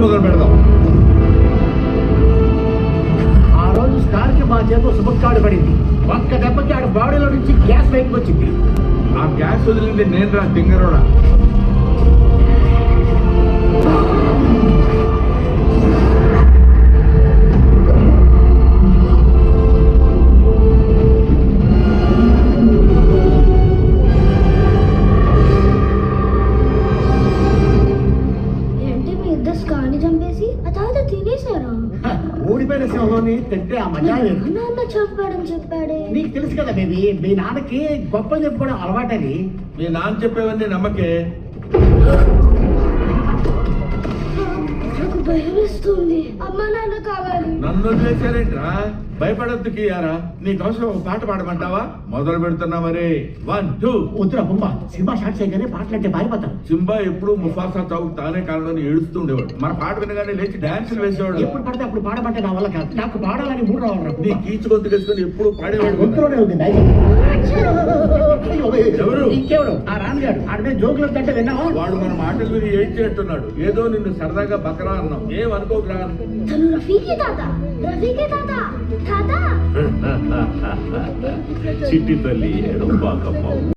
మొదలు పెడదాం. ఆ రోజు స్టార్ కి మా చేతిలో శుభకాడు పడింది. ఒక్క దెబ్బకి ఆడ బాడీలో నుంచి గ్యాస్ బయటకు వచ్చింది. ఆ గ్యాస్ వదిలింది నేను రా తింగరోడా. చంపేసి ఆ తర్వాత తినేశారా? ఊడిపోయిన సింహంలోని తింటే ఆ మజా లేదు. నాన్న చంపాడని చెప్పాడే. నీకు తెలుసు కదా బేబీ, మీ నాన్నకి గొప్పలు చెప్పుకోవడం అలవాటని. మీ నాన్న చెప్పేవన్నీ నమ్మకే. నాకు భయమేస్తుంది. అమ్మా నాన్న కావాలి. నన్ను వదిలేశారేంట్రా? భయపడద్దు కియారా. నీకోసం ఒక పాట పాడమంటావా? మొదలు పెడుతున్నా మరి. 1 2. వద్దురా బొమ్మ, సినిమా స్టార్ట్ చేయగానే పాటలంటే పారిపోతాను. సింబా ఎప్పుడు ముఫాసా చౌక్ తానే కాలంలో ఏడుస్తూ ఉండేవాడు. మన పాట వినగానే లేచి డాన్సులు వేసేవాడు. ఎప్పుడు పడితే అప్పుడు పాడమంటే నా వల్ల కాదు. నాకు పాడాలని మూడు రావాలి. నీ కీచు గొంతు kesకొని ఎప్పుడు పాడేవాడు. గొంతులోనే ఉంది ధైర్యం. ఎవరు? ఇంకెవడు? ఆ రామ్గాడు. ఆడమే జోకులు అంటే విన్నావా? వాడు మన మాటలు విని ఏడ్చినట్టున్నాడు. ఏదో నిన్ను సరదాగా బకరా అన్నాం. ఏమనుకోకరా. తను రఫీకి తాత. రఫీకి తాత. తాత చిట్టి తల్లి ఎడం బాకమ్మ.